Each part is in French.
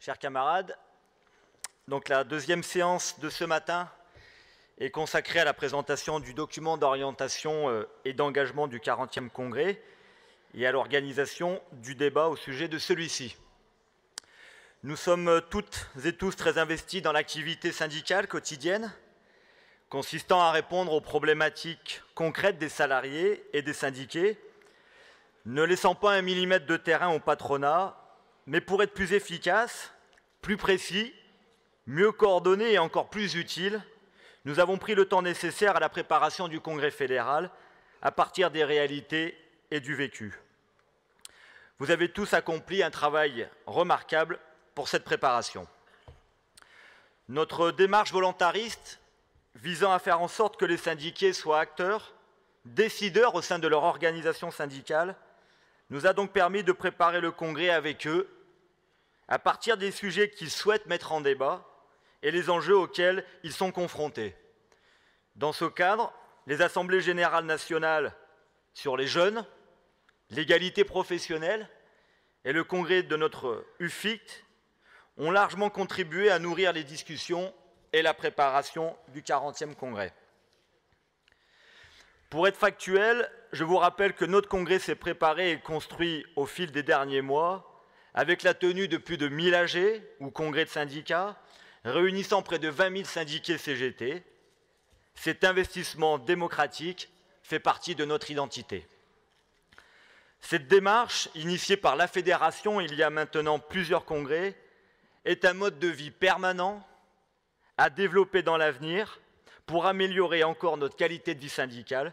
Chers camarades, donc la deuxième séance de ce matin est consacrée à la présentation du document d'orientation et d'engagement du 40e congrès et à l'organisation du débat au sujet de celui-ci. Nous sommes toutes et tous très investis dans l'activité syndicale quotidienne, consistant à répondre aux problématiques concrètes des salariés et des syndiqués, ne laissant pas un millimètre de terrain au patronat, mais pour être plus efficace, plus précis, mieux coordonné et encore plus utile, nous avons pris le temps nécessaire à la préparation du Congrès fédéral à partir des réalités et du vécu. Vous avez tous accompli un travail remarquable pour cette préparation. Notre démarche volontariste visant à faire en sorte que les syndiqués soient acteurs, décideurs au sein de leur organisation syndicale, nous a donc permis de préparer le Congrès avec eux, à partir des sujets qu'ils souhaitent mettre en débat et les enjeux auxquels ils sont confrontés. Dans ce cadre, les assemblées générales nationales sur les jeunes, l'égalité professionnelle et le congrès de notre UFICT ont largement contribué à nourrir les discussions et la préparation du 40e congrès. Pour être factuel, je vous rappelle que notre congrès s'est préparé et construit au fil des derniers mois avec la tenue de plus de 1000 AG, ou congrès de syndicats, réunissant près de 20 000 syndiqués CGT. Cet investissement démocratique fait partie de notre identité. Cette démarche, initiée par la Fédération il y a maintenant plusieurs congrès, est un mode de vie permanent à développer dans l'avenir pour améliorer encore notre qualité de vie syndicale,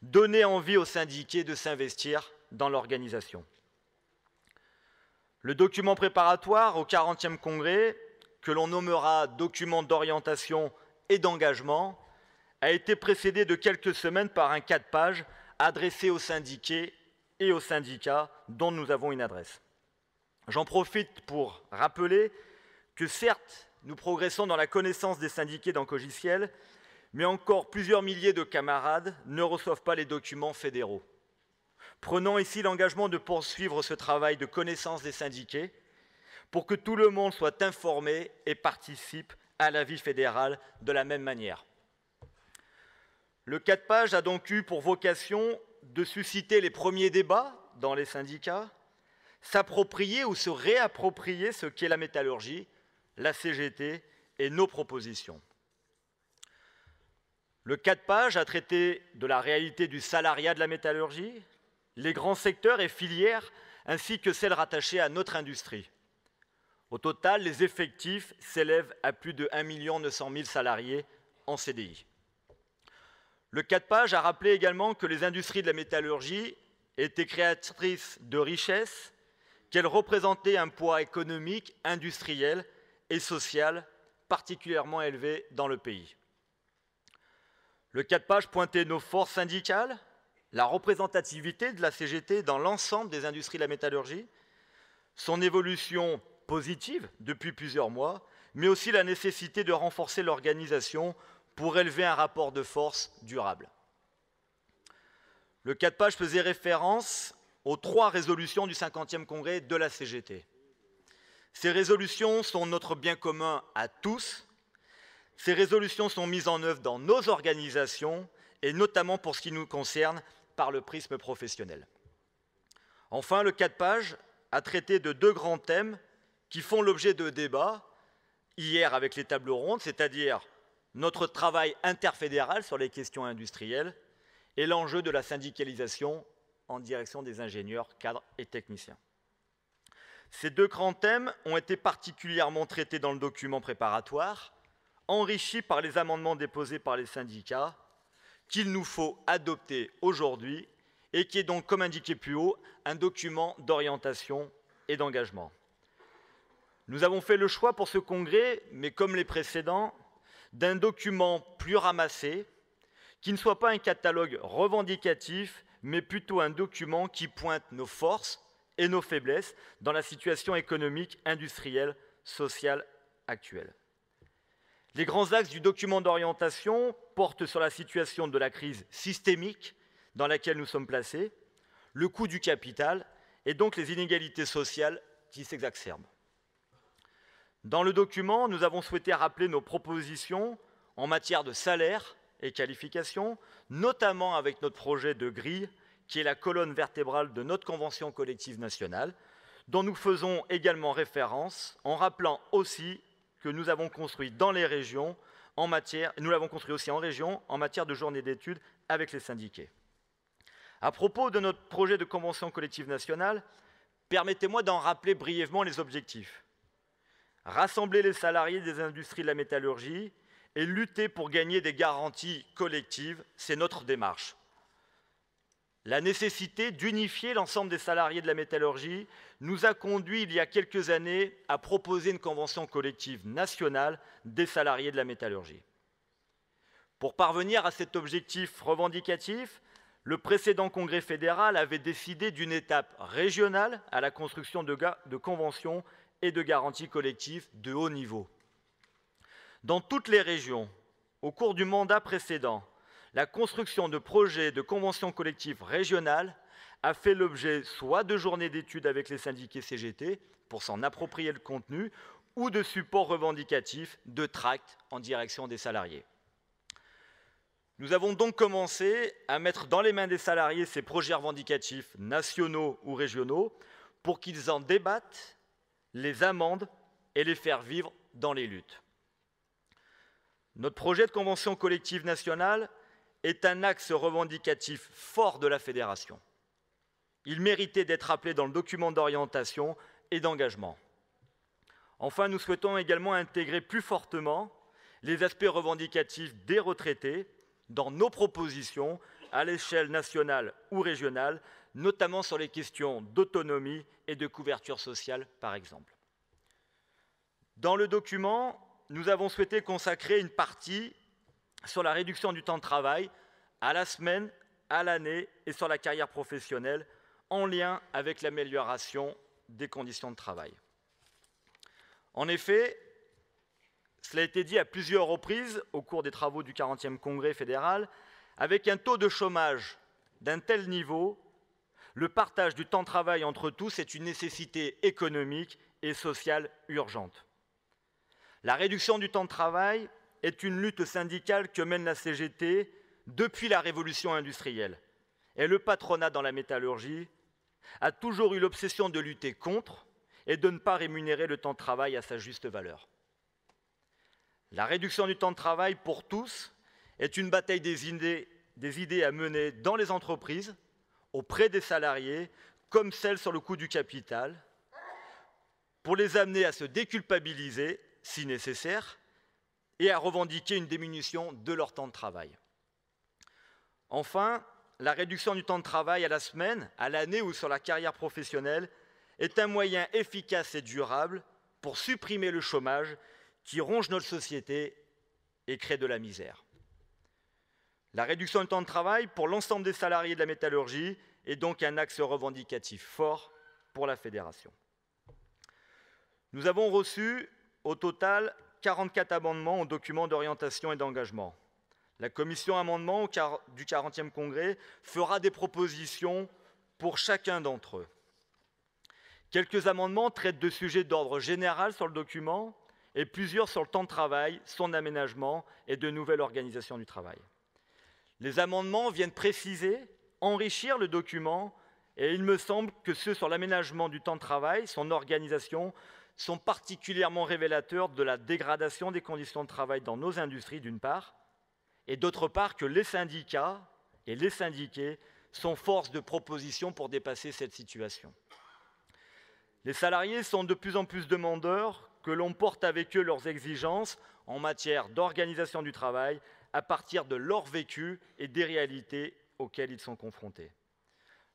donner envie aux syndiqués de s'investir dans l'organisation. Le document préparatoire au 40e congrès, que l'on nommera document d'orientation et d'engagement, a été précédé de quelques semaines par un 4 pages adressé aux syndiqués et aux syndicats dont nous avons une adresse. J'en profite pour rappeler que certes, nous progressons dans la connaissance des syndiqués dans Cogiciel, mais encore plusieurs milliers de camarades ne reçoivent pas les documents fédéraux. Prenons ici l'engagement de poursuivre ce travail de connaissance des syndiqués pour que tout le monde soit informé et participe à la vie fédérale de la même manière. Le 4 pages a donc eu pour vocation de susciter les premiers débats dans les syndicats, s'approprier ou se réapproprier ce qu'est la métallurgie, la CGT et nos propositions. Le 4 pages a traité de la réalité du salariat de la métallurgie, les grands secteurs et filières, ainsi que celles rattachées à notre industrie. Au total, les effectifs s'élèvent à plus de 1 900 000 salariés en CDI. Le 4 pages a rappelé également que les industries de la métallurgie étaient créatrices de richesses, qu'elles représentaient un poids économique, industriel et social particulièrement élevé dans le pays. Le 4 pages pointait nos forces syndicales, la représentativité de la CGT dans l'ensemble des industries de la métallurgie, son évolution positive depuis plusieurs mois, mais aussi la nécessité de renforcer l'organisation pour élever un rapport de force durable. Le 4 pages faisait référence aux 3 résolutions du 50e congrès de la CGT. Ces résolutions sont notre bien commun à tous. Ces résolutions sont mises en œuvre dans nos organisations et notamment pour ce qui nous concerne par le prisme professionnel. Enfin, le 4 pages a traité de 2 grands thèmes qui font l'objet de débats, hier avec les tables rondes, c'est-à-dire notre travail interfédéral sur les questions industrielles et l'enjeu de la syndicalisation en direction des ingénieurs, cadres et techniciens. Ces 2 grands thèmes ont été particulièrement traités dans le document préparatoire, enrichis par les amendements déposés par les syndicats, qu'il nous faut adopter aujourd'hui et qui est donc, comme indiqué plus haut, un document d'orientation et d'engagement. Nous avons fait le choix pour ce congrès, mais comme les précédents, d'un document plus ramassé, qui ne soit pas un catalogue revendicatif, mais plutôt un document qui pointe nos forces et nos faiblesses dans la situation économique, industrielle, sociale actuelle. Les grands axes du document d'orientation portent sur la situation de la crise systémique dans laquelle nous sommes placés, le coût du capital et donc les inégalités sociales qui s'exacerbent. Dans le document, nous avons souhaité rappeler nos propositions en matière de salaire et qualification, notamment avec notre projet de grille, qui est la colonne vertébrale de notre convention collective nationale, dont nous faisons également référence, en rappelant aussi que nous avons construit dans les régions, nous l'avons construit aussi en région, en matière de journée d'études avec les syndiqués. À propos de notre projet de convention collective nationale, permettez-moi d'en rappeler brièvement les objectifs. Rassembler les salariés des industries de la métallurgie et lutter pour gagner des garanties collectives, c'est notre démarche. La nécessité d'unifier l'ensemble des salariés de la métallurgie nous a conduit il y a quelques années à proposer une convention collective nationale des salariés de la métallurgie. Pour parvenir à cet objectif revendicatif, le précédent congrès fédéral avait décidé d'une étape régionale à la construction de conventions et de garanties collectives de haut niveau. Dans toutes les régions, au cours du mandat précédent, la construction de projets de conventions collectives régionales a fait l'objet soit de journées d'études avec les syndiqués CGT pour s'en approprier le contenu, ou de supports revendicatifs, de tracts en direction des salariés. Nous avons donc commencé à mettre dans les mains des salariés ces projets revendicatifs nationaux ou régionaux pour qu'ils en débattent, les amendent et les faire vivre dans les luttes. Notre projet de convention collective nationale est un axe revendicatif fort de la fédération. Il méritait d'être rappelé dans le document d'orientation et d'engagement. Enfin, nous souhaitons également intégrer plus fortement les aspects revendicatifs des retraités dans nos propositions à l'échelle nationale ou régionale, notamment sur les questions d'autonomie et de couverture sociale, par exemple. Dans le document, nous avons souhaité consacrer une partie sur la réduction du temps de travail à la semaine, à l'année et sur la carrière professionnelle en lien avec l'amélioration des conditions de travail. En effet, cela a été dit à plusieurs reprises au cours des travaux du 40e Congrès fédéral, avec un taux de chômage d'un tel niveau, le partage du temps de travail entre tous est une nécessité économique et sociale urgente. La réduction du temps de travail est une lutte syndicale que mène la CGT depuis la révolution industrielle. Et le patronat dans la métallurgie a toujours eu l'obsession de lutter contre et de ne pas rémunérer le temps de travail à sa juste valeur. La réduction du temps de travail pour tous est une bataille des idées à mener dans les entreprises, auprès des salariés, comme celle sur le coût du capital, pour les amener à se déculpabiliser, si nécessaire, et à revendiquer une diminution de leur temps de travail. Enfin, la réduction du temps de travail à la semaine, à l'année ou sur la carrière professionnelle est un moyen efficace et durable pour supprimer le chômage qui ronge notre société et crée de la misère. La réduction du temps de travail pour l'ensemble des salariés de la métallurgie est donc un axe revendicatif fort pour la fédération. Nous avons reçu au total 44 amendements au document d'orientation et d'engagement. La commission amendement du 40e Congrès fera des propositions pour chacun d'entre eux. Quelques amendements traitent de sujets d'ordre général sur le document et plusieurs sur le temps de travail, son aménagement et de nouvelles organisations du travail. Les amendements viennent préciser, enrichir le document et il me semble que ceux sur l'aménagement du temps de travail, son organisation, sont particulièrement révélateurs de la dégradation des conditions de travail dans nos industries, d'une part, et d'autre part que les syndicats et les syndiqués sont force de proposition pour dépasser cette situation. Les salariés sont de plus en plus demandeurs que l'on porte avec eux leurs exigences en matière d'organisation du travail à partir de leur vécu et des réalités auxquelles ils sont confrontés.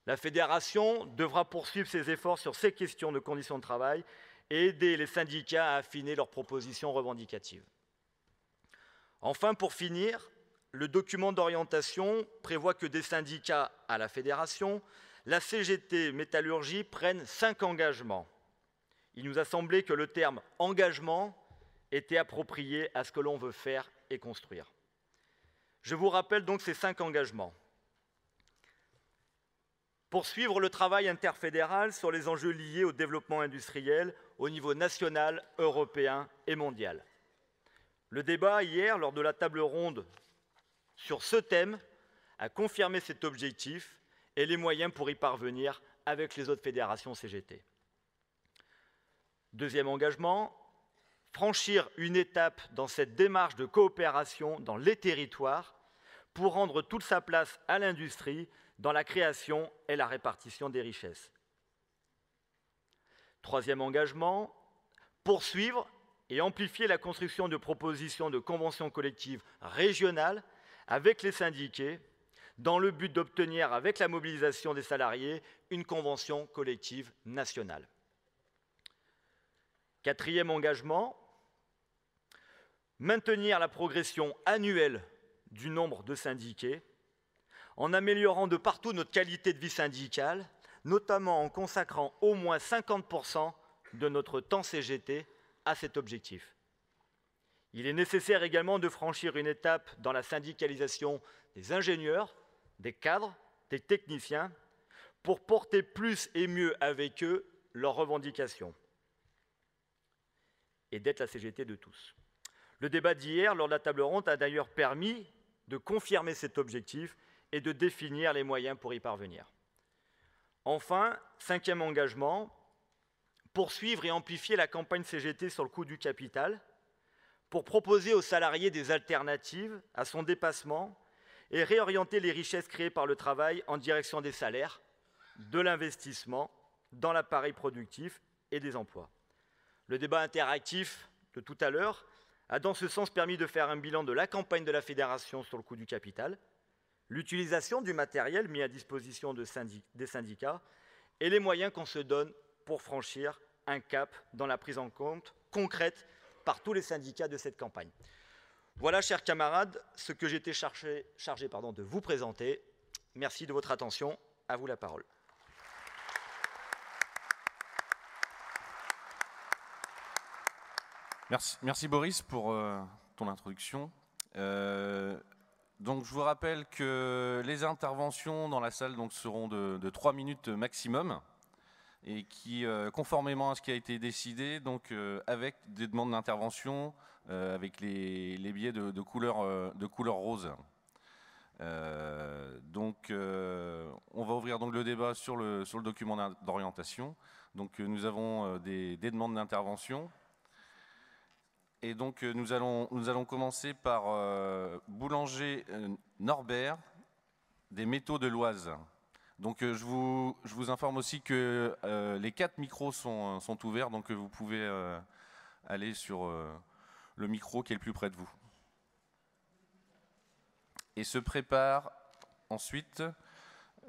La fédération devra poursuivre ses efforts sur ces questions de conditions de travail et aider les syndicats à affiner leurs propositions revendicatives. Enfin, pour finir, le document d'orientation prévoit que des syndicats à la fédération, la CGT Métallurgie prennent 5 engagements. Il nous a semblé que le terme « engagement » était approprié à ce que l'on veut faire et construire. Je vous rappelle donc ces 5 engagements. Poursuivre le travail interfédéral sur les enjeux liés au développement industriel au niveau national, européen et mondial. Le débat hier, lors de la table ronde sur ce thème, a confirmé cet objectif et les moyens pour y parvenir avec les autres fédérations CGT. Deuxième engagement, franchir une étape dans cette démarche de coopération dans les territoires pour rendre toute sa place à l'industrie dans la création et la répartition des richesses. Troisième engagement, poursuivre et amplifier la construction de propositions de conventions collectives régionales avec les syndiqués dans le but d'obtenir, avec la mobilisation des salariés, une convention collective nationale. Quatrième engagement, maintenir la progression annuelle du nombre de syndiqués en améliorant de partout notre qualité de vie syndicale, notamment en consacrant au moins 50% de notre temps CGT à cet objectif. Il est nécessaire également de franchir une étape dans la syndicalisation des ingénieurs, des cadres, des techniciens, pour porter plus et mieux avec eux leurs revendications et d'être la CGT de tous. Le débat d'hier, lors de la table ronde, a d'ailleurs permis de confirmer cet objectif et de définir les moyens pour y parvenir. Enfin, cinquième engagement, poursuivre et amplifier la campagne CGT sur le coût du capital pour proposer aux salariés des alternatives à son dépassement et réorienter les richesses créées par le travail en direction des salaires, de l'investissement dans l'appareil productif et des emplois. Le débat interactif de tout à l'heure a dans ce sens permis de faire un bilan de la campagne de la Fédération sur le coût du capital, l'utilisation du matériel mis à disposition des syndicats et les moyens qu'on se donne pour franchir un cap dans la prise en compte concrète par tous les syndicats de cette campagne. Voilà, chers camarades, ce que j'étais chargé de vous présenter. Merci de votre attention. À vous la parole. Merci Boris pour ton introduction. Donc je vous rappelle que les interventions dans la salle donc, seront de 3 minutes maximum et qui, conformément à ce qui a été décidé, donc avec des demandes d'intervention, avec les billets de couleur rose. Donc on va ouvrir donc le débat sur le document d'orientation. Donc nous avons des demandes d'intervention. Et donc nous allons commencer par Boulanger Norbert des Métaux de l'Oise. Donc je vous informe aussi que les 4 micros sont ouverts, donc vous pouvez aller sur le micro qui est le plus près de vous. Et se prépare ensuite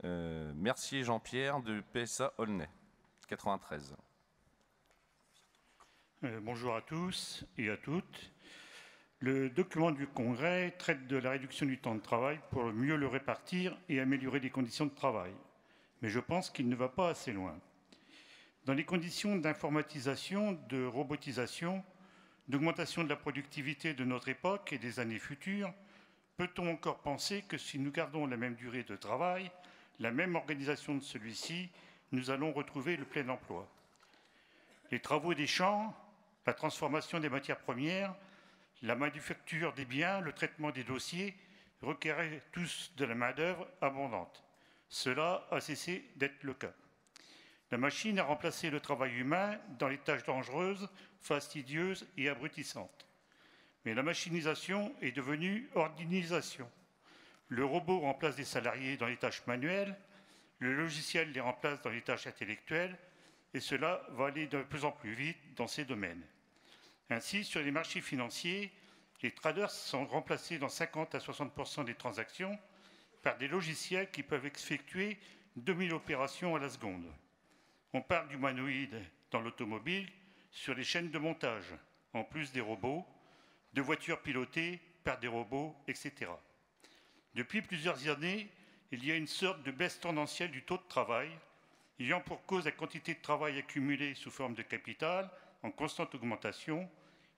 Mercier Jean-Pierre de PSA Aulnay, 93. Bonjour à tous et à toutes. Le document du Congrès traite de la réduction du temps de travail pour mieux le répartir et améliorer les conditions de travail. Mais je pense qu'il ne va pas assez loin. Dans les conditions d'informatisation, de robotisation, d'augmentation de la productivité de notre époque et des années futures, peut-on encore penser que si nous gardons la même durée de travail, la même organisation de celui-ci, nous allons retrouver le plein emploi? Les travaux des champs, la transformation des matières premières, la manufacture des biens, le traitement des dossiers requéraient tous de la main-d'œuvre abondante. Cela a cessé d'être le cas. La machine a remplacé le travail humain dans les tâches dangereuses, fastidieuses et abrutissantes. Mais la machinisation est devenue ordinisation. Le robot remplace des salariés dans les tâches manuelles, le logiciel les remplace dans les tâches intellectuelles, et cela va aller de plus en plus vite dans ces domaines. Ainsi, sur les marchés financiers, les traders sont remplacés dans 50 à 60% des transactions par des logiciels qui peuvent effectuer 2000 opérations à la seconde. On parle d'humanoïdes dans l'automobile sur les chaînes de montage, en plus des robots, de voitures pilotées par des robots, etc. Depuis plusieurs années, il y a une sorte de baisse tendancielle du taux de travail, ayant pour cause la quantité de travail accumulée sous forme de capital en constante augmentation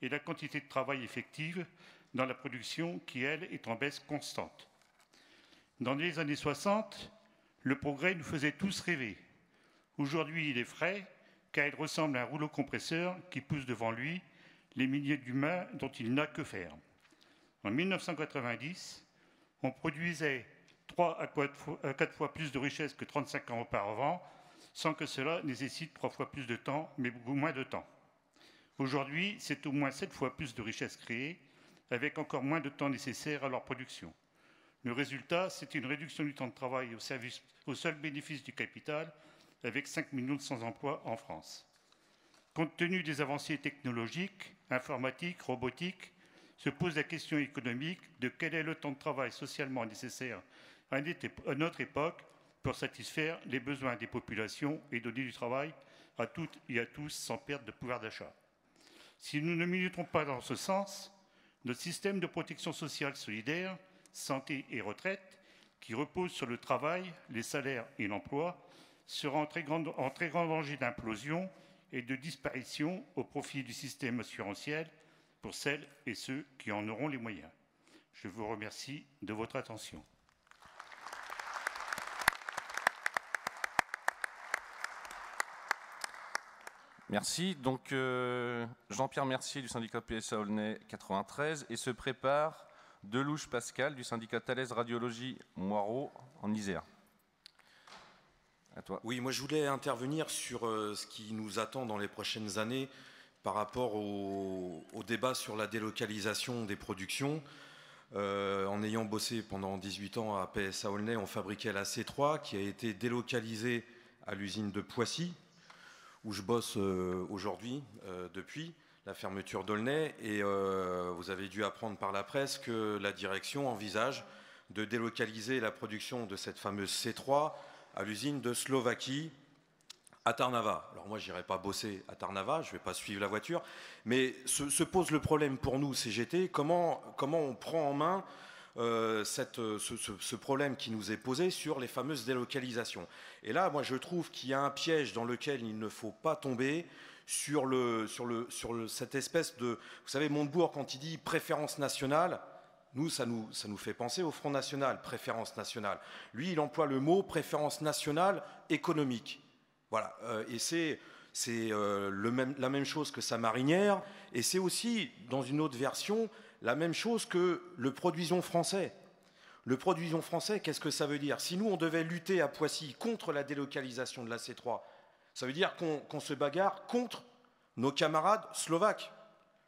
et la quantité de travail effective dans la production qui, elle, est en baisse constante. Dans les années 60, Le progrès nous faisait tous rêver. Aujourd'hui, il est frais, car il ressemble à un rouleau compresseur qui pousse devant lui les milliers d'humains dont il n'a que faire. En 1990, on produisait 3 à 4 fois plus de richesses que 35 ans auparavant, sans que cela nécessite 3 fois plus de temps, mais beaucoup moins de temps. Aujourd'hui, c'est au moins 7 fois plus de richesses créées, avec encore moins de temps nécessaire à leur production. Le résultat, c'est une réduction du temps de travail au seul bénéfice du capital, avec 5 millions de sans-emploi en France. Compte tenu des avancées technologiques, informatiques, robotiques, se pose la question économique de quel est le temps de travail socialement nécessaire à notre époque pour satisfaire les besoins des populations et donner du travail à toutes et à tous sans perte de pouvoir d'achat. Si nous ne militons pas dans ce sens, notre système de protection sociale solidaire, santé et retraite, qui repose sur le travail, les salaires et l'emploi, sera en très grand danger d'implosion et de disparition au profit du système assurantiel pour celles et ceux qui en auront les moyens. Je vous remercie de votre attention. Merci. Donc, Jean-Pierre Mercier du syndicat PSA Aulnay 93 et se prépare Delouche Pascal du syndicat Thales Radiologie Moirot en Isère. À toi. Oui, moi je voulais intervenir sur ce qui nous attend dans les prochaines années par rapport au débat sur la délocalisation des productions. En ayant bossé pendant 18 ans à PSA Aulnay, on fabriquait la C3 qui a été délocalisée à l'usine de Poissy, où je bosse aujourd'hui depuis la fermeture d'Aulnay. Et vous avez dû apprendre par la presse que la direction envisage de délocaliser la production de cette fameuse C3 à l'usine de Slovaquie, à Trnava. Alors moi, je n'irai pas bosser à Trnava, je ne vais pas suivre la voiture, mais se pose le problème pour nous, CGT, comment on prend en main ce problème qui nous est posé sur les fameuses délocalisations. Et là, moi, je trouve qu'il y a un piège dans lequel il ne faut pas tomber sur cette espèce de... Vous savez, Montebourg, quand il dit préférence nationale, nous, ça nous fait penser au Front National, préférence nationale. Lui, il emploie le mot préférence nationale économique. Voilà, et c'est la même chose que sa marinière, et c'est aussi, dans une autre version, la même chose que le produisons français. Le produisons français, qu'est-ce que ça veut dire? Si nous, on devait lutter à Poissy contre la délocalisation de la C3, ça veut dire qu'on se bagarre contre nos camarades slovaques.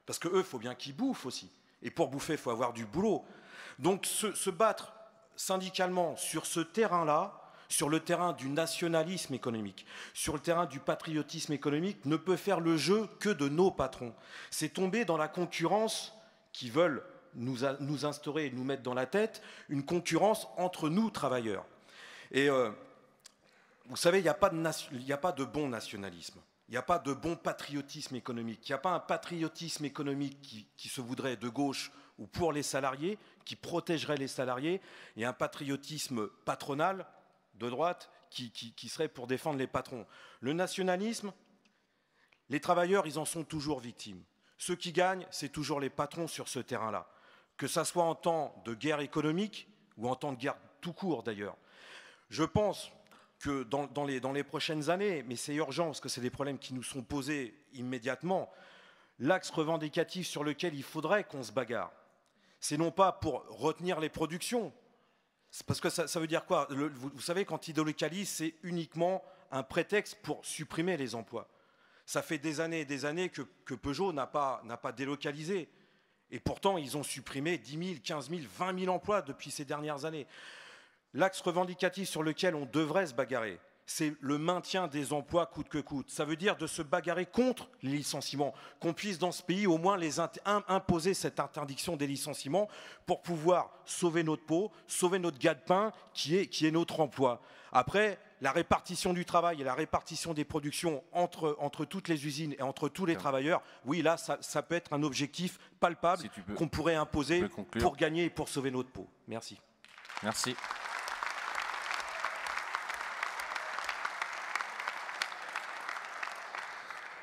Parce qu'eux, il faut bien qu'ils bouffent aussi. Et pour bouffer, il faut avoir du boulot. Donc se battre syndicalement sur ce terrain-là, sur le terrain du nationalisme économique, sur le terrain du patriotisme économique, ne peut faire le jeu que de nos patrons. C'est tomber dans la concurrence qui veulent nous instaurer et nous mettre dans la tête, une concurrence entre nous, travailleurs. Et vous savez, il n'y a pas de bon nationalisme. Il n'y a pas de bon patriotisme économique. Il n'y a pas un patriotisme économique qui se voudrait de gauche ou pour les salariés, qui protégerait les salariés, et un patriotisme patronal de droite qui serait pour défendre les patrons. Le nationalisme, les travailleurs, ils en sont toujours victimes. Ceux qui gagnent, c'est toujours les patrons sur ce terrain-là. Que ça soit en temps de guerre économique ou en temps de guerre tout court d'ailleurs. Je pense que dans les prochaines années, mais c'est urgent parce que c'est des problèmes qui nous sont posés immédiatement, l'axe revendicatif sur lequel il faudrait qu'on se bagarre, c'est non pas pour retenir les productions, parce que ça veut dire quoi? Vous savez, quand ils délocalisent, c'est uniquement un prétexte pour supprimer les emplois. Ça fait des années et des années que Peugeot n'a pas délocalisé. Et pourtant, ils ont supprimé 10 000, 15 000, 20 000 emplois depuis ces dernières années. L'axe revendicatif sur lequel on devrait se bagarrer, c'est le maintien des emplois coûte que coûte. Ça veut dire de se bagarrer contre les licenciements, qu'on puisse dans ce pays au moins imposer cette interdiction des licenciements pour pouvoir sauver notre peau, sauver notre gagne-pain qui est notre emploi. Après, la répartition du travail et la répartition des productions entre toutes les usines et entre tous les travailleurs, oui, là, ça peut être un objectif palpable qu'on pourrait imposer pour gagner et pour sauver notre peau. Merci. Merci.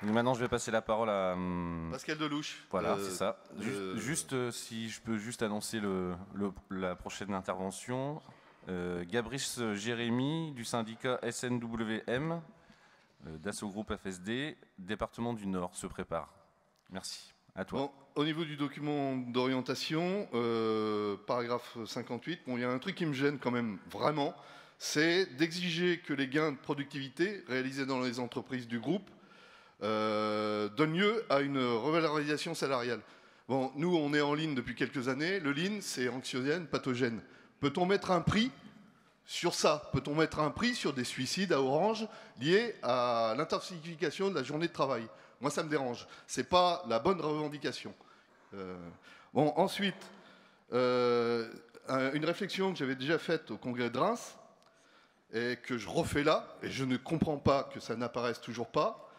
Maintenant, je vais passer la parole à Pascal Delouche. Voilà, c'est ça. Juste, si je peux juste annoncer la prochaine intervention. Gabrice Jérémy du syndicat SNWM, d'Asso Groupe FSD, département du Nord, se prépare. Merci. À toi. Bon, au niveau du document d'orientation, paragraphe 58, bon, il y a un truc qui me gêne quand même vraiment, c'est d'exiger que les gains de productivité réalisés dans les entreprises du groupe donnent lieu à une revalorisation salariale. Bon, nous, on est en ligne depuis quelques années. Le lean, c'est anxiogène, pathogène. Peut-on mettre un prix sur ça? Peut-on mettre un prix sur des suicides à Orange liés à l'intensification de la journée de travail? Moi, ça me dérange. Ce n'est pas la bonne revendication. Bon, ensuite, une réflexion que j'avais déjà faite au congrès de Reims et que je refais là, et je ne comprends pas que ça n'apparaisse toujours pas,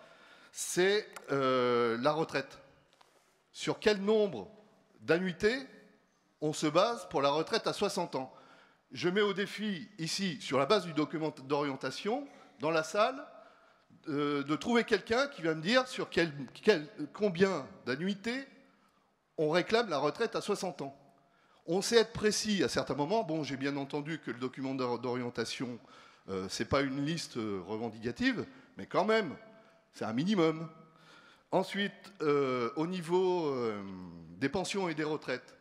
c'est la retraite. Sur quel nombre d'annuités on se base pour la retraite à 60 ans? Je mets au défi ici, sur la base du document d'orientation, dans la salle, de trouver quelqu'un qui va me dire sur combien d'annuités on réclame la retraite à 60 ans. On sait être précis à certains moments. Bon, j'ai bien entendu que le document d'orientation, ce n'est pas une liste revendicative, mais quand même, c'est un minimum. Ensuite, au niveau des pensions et des retraites,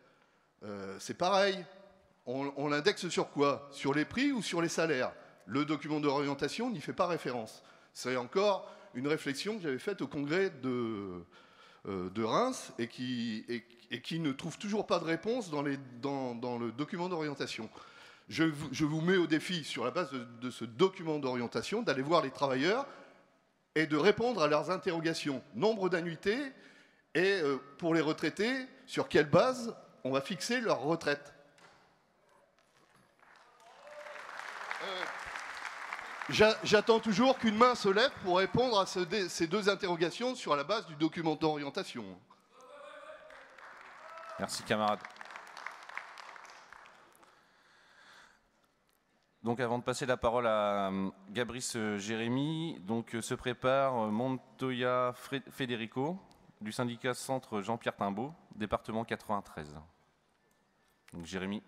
c'est pareil. On l'indexe sur quoi? Sur les prix ou sur les salaires? Le document d'orientation n'y fait pas référence. C'est encore une réflexion que j'avais faite au congrès de Reims et qui ne trouve toujours pas de réponse dans le document d'orientation. Je vous mets au défi, sur la base de ce document d'orientation, d'aller voir les travailleurs et de répondre à leurs interrogations. Nombre d'annuités et pour les retraités, sur quelle base on va fixer leur retraite. J'attends toujours qu'une main se lève pour répondre à ces deux interrogations sur la base du document d'orientation. Merci, camarade. Donc, avant de passer la parole à Gabrice Jérémy, donc, se prépare Montoya Federico, du syndicat Centre Jean-Pierre Timbaud, département 93. Donc, Jérémy.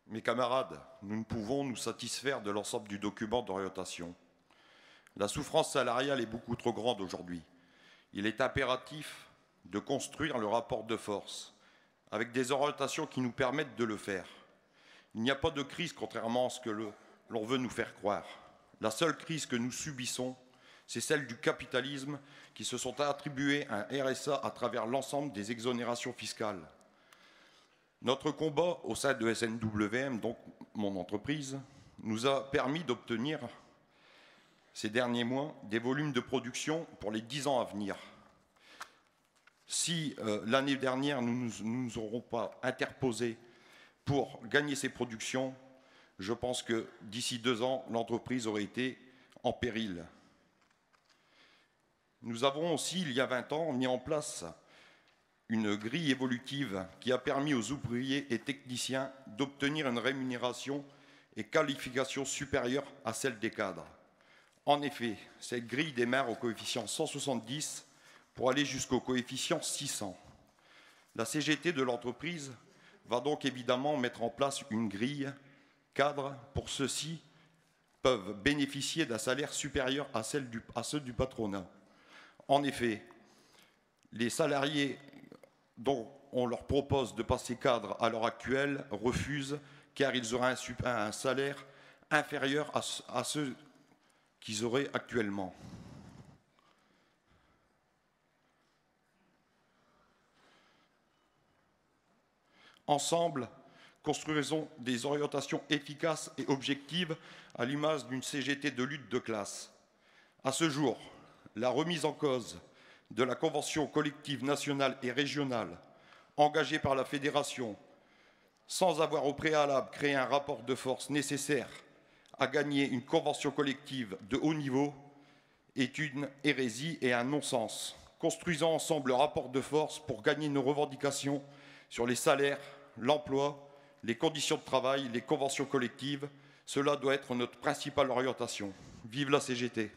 Mes camarades, nous ne pouvons nous satisfaire de l'ensemble du document d'orientation. La souffrance salariale est beaucoup trop grande aujourd'hui. Il est impératif de construire le rapport de force avec des orientations qui nous permettent de le faire. Il n'y a pas de crise, contrairement à ce que l'on veut nous faire croire. La seule crise que nous subissons, c'est celle du capitalisme qui se sont attribués un RSA à travers l'ensemble des exonérations fiscales. Notre combat au sein de SNWM, donc mon entreprise, nous a permis d'obtenir ces derniers mois des volumes de production pour les 10 ans à venir. Si l'année dernière nous ne nous aurons pas interposés pour gagner ces productions, je pense que d'ici 2 ans, l'entreprise aurait été en péril. Nous avons aussi, il y a 20 ans, mis en place une grille évolutive qui a permis aux ouvriers et techniciens d'obtenir une rémunération et qualification supérieure à celle des cadres. En effet, cette grille démarre au coefficient 170 pour aller jusqu'au coefficient 600. La CGT de l'entreprise va donc évidemment mettre en place une grille cadre pour ceux-ci peuvent bénéficier d'un salaire supérieur à ceux du patronat. En effet, les salariés dont on leur propose de passer cadre à l'heure actuelle refusent car ils auraient un salaire inférieur à ceux qu'ils auraient actuellement. Ensemble, construisons des orientations efficaces et objectives à l'image d'une CGT de lutte de classe. À ce jour, la remise en cause de la convention collective nationale et régionale engagée par la Fédération, sans avoir au préalable créé un rapport de force nécessaire à gagner une convention collective de haut niveau, est une hérésie et un non-sens. Construisons ensemble le rapport de force pour gagner nos revendications sur les salaires, l'emploi, les conditions de travail, les conventions collectives. Cela doit être notre principale orientation. Vive la CGT!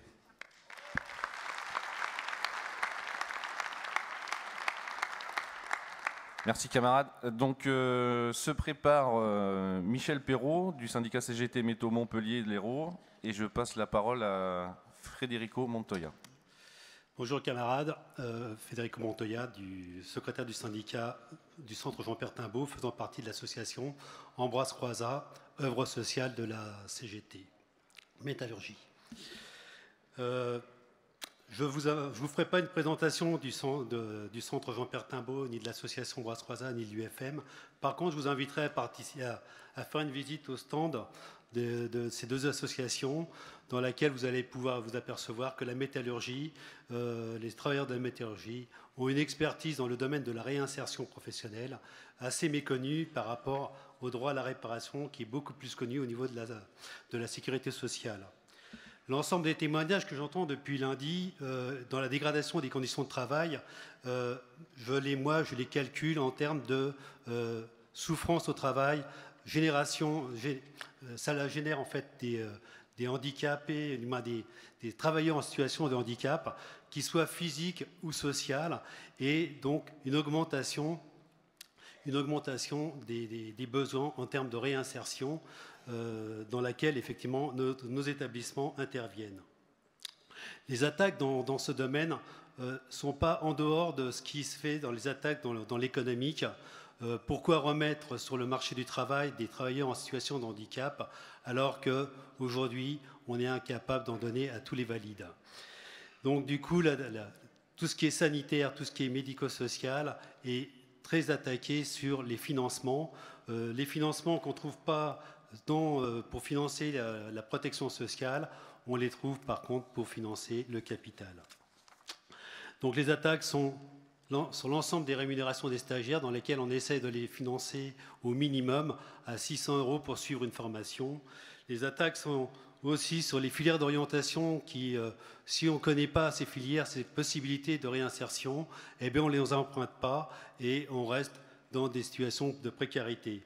Merci camarades. Donc se prépare Michel Perrault du syndicat CGT Métaux Montpellier de l'Hérault et je passe la parole à Federico Montoya. Bonjour camarades, Federico Montoya, secrétaire du syndicat du centre Jean-Pierre Timbaud, faisant partie de l'association Ambroise Croizat, œuvre sociale de la CGT, métallurgie. Je ne vous ferai pas une présentation du centre Jean-Pierre Timbaud, ni de l'association Ambroise Croizat, ni de l'UFM. Par contre, je vous inviterai à faire une visite au stand de ces deux associations, dans laquelle vous allez pouvoir vous apercevoir que la métallurgie, les travailleurs de la métallurgie ont une expertise dans le domaine de la réinsertion professionnelle assez méconnue par rapport au droit à la réparation, qui est beaucoup plus connu au niveau de la sécurité sociale. L'ensemble des témoignages que j'entends depuis lundi dans la dégradation des conditions de travail, je les calcule en termes de souffrance au travail, ça génère en fait des handicapés, des travailleurs en situation de handicap, qu'ils soient physiques ou sociales, et donc une augmentation des besoins en termes de réinsertion dans laquelle effectivement nos établissements interviennent. Les attaques dans ce domaine ne sont pas en dehors de ce qui se fait dans les attaques dans l'économique. Pourquoi remettre sur le marché du travail des travailleurs en situation de handicap alors qu'aujourd'hui on est incapable d'en donner à tous les valides? Donc du coup, tout ce qui est sanitaire, tout ce qui est médico-social est très attaqué sur les financements. Les financements qu'on ne trouve pas pour financer la protection sociale, on les trouve par contre pour financer le capital. Donc les attaques sont sur l'ensemble des rémunérations des stagiaires, dans lesquelles on essaie de les financer au minimum à 600 € pour suivre une formation. Les attaques sont aussi sur les filières d'orientation qui, si on ne connaît pas ces filières, ces possibilités de réinsertion, eh bien on ne les emprunte pas et on reste dans des situations de précarité.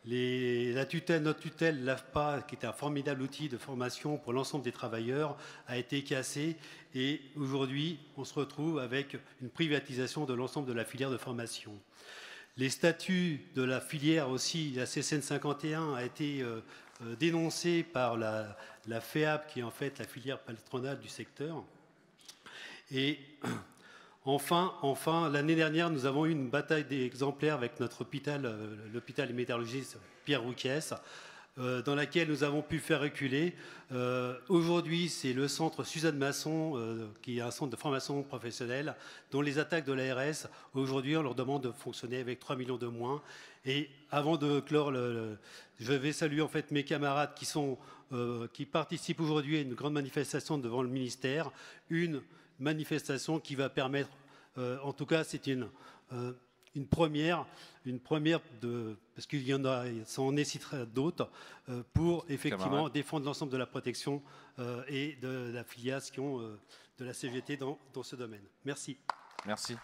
Notre tutelle l'AFPA, qui est un formidable outil de formation pour l'ensemble des travailleurs, a été cassée et aujourd'hui on se retrouve avec une privatisation de l'ensemble de la filière de formation. Les statuts de la filière aussi, la CCN 51 a été dénoncé par la FEAP, qui est en fait la filière patronale du secteur. Et Enfin, l'année dernière, nous avons eu une bataille d'exemplaires avec notre hôpital, l'hôpital métallurgiste Pierre Rouquiès, dans laquelle nous avons pu faire reculer. Aujourd'hui, c'est le centre Suzanne Masson, qui est un centre de formation professionnelle, dont les attaques de l'ARS, aujourd'hui, on leur demande de fonctionner avec 3 millions de moins. Et avant de clore, je vais saluer en fait mes camarades qui participent aujourd'hui à une grande manifestation devant le ministère, une manifestation qui va permettre, en tout cas c'est une première parce qu'il y en a, ça en nécessitera d'autres, pour effectivement défendre l'ensemble de la protection et de l'affiliation de la CGT dans ce domaine. Merci. Merci.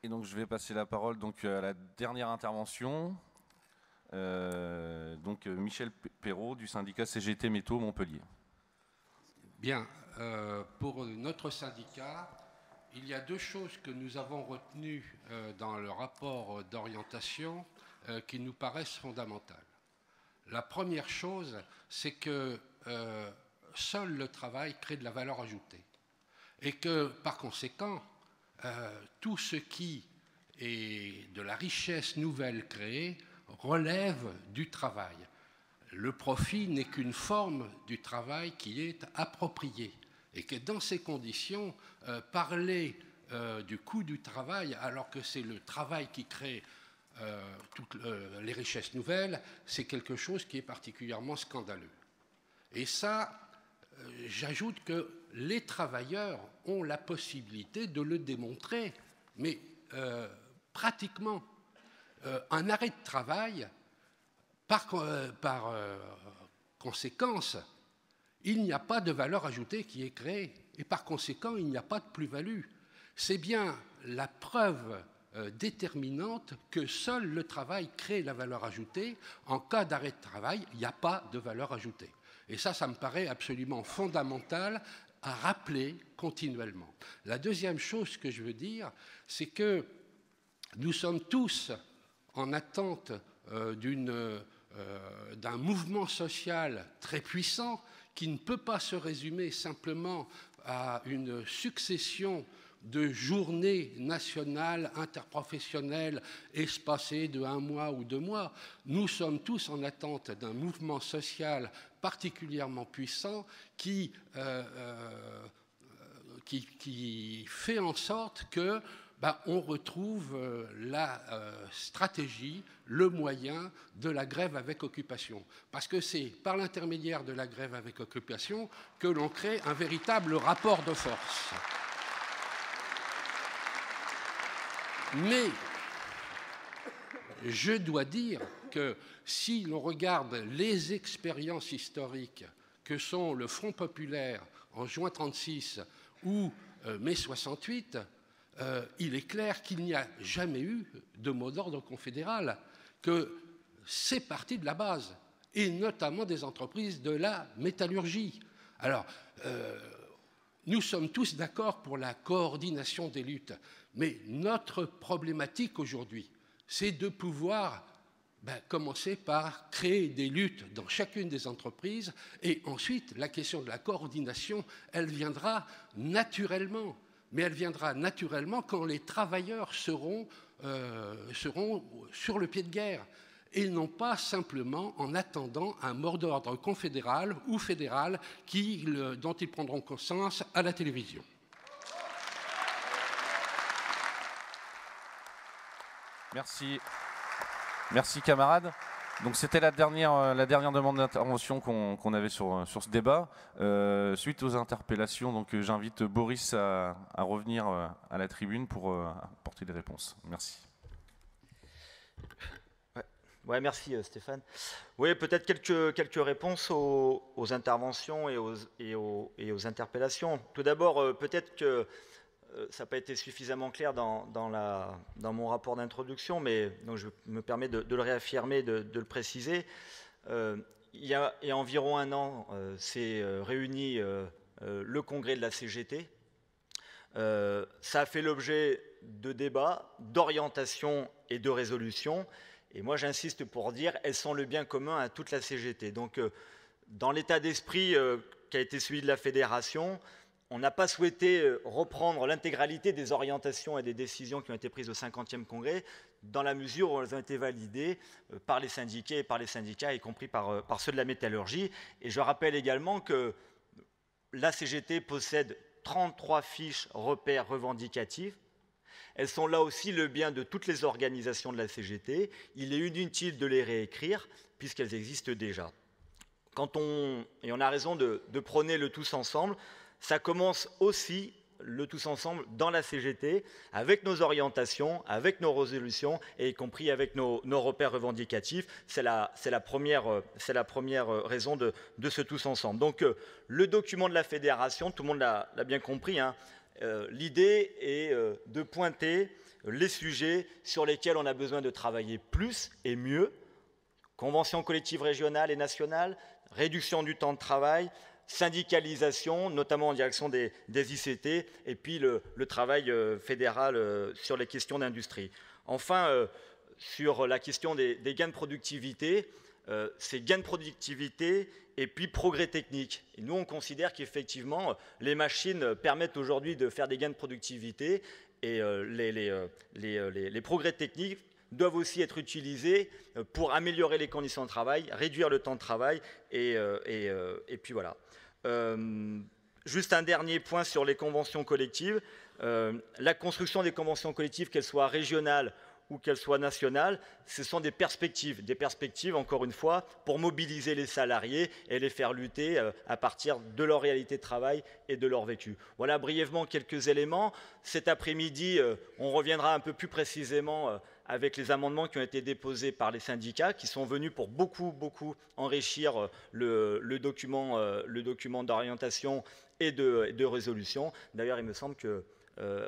Et donc je vais passer la parole à la dernière intervention. Michel Perrault du syndicat CGT Métaux Montpellier. Bien, pour notre syndicat, il y a deux choses que nous avons retenues dans le rapport d'orientation qui nous paraissent fondamentales. La première chose, c'est que seul le travail crée de la valeur ajoutée et que, par conséquent, tout ce qui est de la richesse nouvelle créée relève du travail. Le profit n'est qu'une forme du travail qui est appropriée et que dans ces conditions, parler du coût du travail alors que c'est le travail qui crée toutes les richesses nouvelles, c'est quelque chose qui est particulièrement scandaleux. Et ça, j'ajoute que les travailleurs ont la possibilité de le démontrer, mais pratiquement. Un arrêt de travail, par conséquence, il n'y a pas de valeur ajoutée qui est créée et par conséquent, il n'y a pas de plus-value. C'est bien la preuve déterminante que seul le travail crée la valeur ajoutée. En cas d'arrêt de travail, il n'y a pas de valeur ajoutée. Et ça me paraît absolument fondamental à rappeler continuellement. La deuxième chose que je veux dire, c'est que nous sommes tous en attente d'un mouvement social très puissant qui ne peut pas se résumer simplement à une succession de journées nationales interprofessionnelles espacées de 1 mois ou 2 mois. Nous sommes tous en attente d'un mouvement social particulièrement puissant qui fait en sorte que on retrouve la stratégie, le moyen de la grève avec occupation. Parce que c'est par l'intermédiaire de la grève avec occupation que l'on crée un véritable rapport de force. Mais je dois dire que si l'on regarde les expériences historiques que sont le Front populaire en juin 1936 ou mai 68, il est clair qu'il n'y a jamais eu de mot d'ordre confédéral, que c'est parti de la base, et notamment des entreprises de la métallurgie. Alors, nous sommes tous d'accord pour la coordination des luttes, mais notre problématique aujourd'hui, c'est de pouvoir commencer par créer des luttes dans chacune des entreprises, et ensuite, la question de la coordination, elle viendra naturellement. Mais elle viendra naturellement quand les travailleurs seront sur le pied de guerre, et non pas simplement en attendant un mot d'ordre confédéral ou fédéral dont ils prendront conscience à la télévision. Merci. Merci camarades. Donc c'était la dernière demande d'intervention qu'on avait sur ce débat. Suite aux interpellations, donc j'invite Boris à revenir à la tribune pour apporter des réponses. Merci. Ouais, merci Stéphane. Oui, peut-être quelques réponses aux interventions et aux interpellations. Tout d'abord, peut-être que ça n'a pas été suffisamment clair dans mon rapport d'introduction, mais donc je me permets de le réaffirmer, de le préciser. Il y a environ 1 an, s'est réuni le congrès de la CGT. Ça a fait l'objet de débats, d'orientation et de résolutions. Et moi, j'insiste pour dire, elles sont le bien commun à toute la CGT. Donc, dans l'état d'esprit qui a été celui de la fédération, on n'a pas souhaité reprendre l'intégralité des orientations et des décisions qui ont été prises au 50e congrès, dans la mesure où elles ont été validées par les syndiqués et par les syndicats, y compris par ceux de la métallurgie. Et je rappelle également que la CGT possède 33 fiches repères revendicatifs. Elles sont là aussi le bien de toutes les organisations de la CGT. Il est inutile de les réécrire, puisqu'elles existent déjà. Et on a raison de prôner le tous ensemble, ça commence aussi, le tous ensemble, dans la CGT, avec nos orientations, avec nos résolutions, et y compris avec nos repères revendicatifs. C'est la première raison de ce tous ensemble. Donc, le document de la fédération, tout le monde l'a bien compris, hein, l'idée est de pointer les sujets sur lesquels on a besoin de travailler plus et mieux. Convention collective régionale et nationale, réduction du temps de travail, syndicalisation, notamment en direction des ICT, et puis le travail fédéral sur les questions d'industrie. Enfin, sur la question des gains de productivité, c'est gains de productivité et puis progrès technique. Et nous, on considère qu'effectivement, les machines permettent aujourd'hui de faire des gains de productivité, et les progrès techniques doivent aussi être utilisés pour améliorer les conditions de travail, réduire le temps de travail, et puis voilà. Juste un dernier point sur les conventions collectives. La construction des conventions collectives, qu'elles soient régionales ou qu'elles soient nationales, ce sont des perspectives, encore une fois, pour mobiliser les salariés et les faire lutter à partir de leur réalité de travail et de leur vécu. Voilà brièvement quelques éléments. Cet après-midi, on reviendra un peu plus précisément avec les amendements qui ont été déposés par les syndicats, qui sont venus pour beaucoup enrichir le document d'orientation et de résolution. D'ailleurs, il me semble que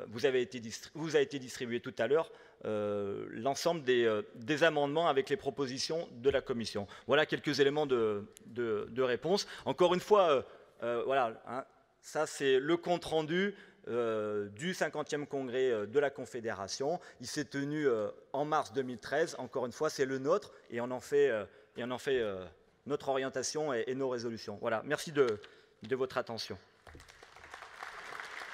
vous a été distribué tout à l'heure l'ensemble des amendements avec les propositions de la commission. Voilà quelques éléments de réponse. Encore une fois, voilà, hein, ça c'est le compte-rendu du 50e congrès de la Confédération. Il s'est tenu en mars 2013. Encore une fois, c'est le nôtre et on en fait, notre orientation et nos résolutions. Voilà, merci de votre attention.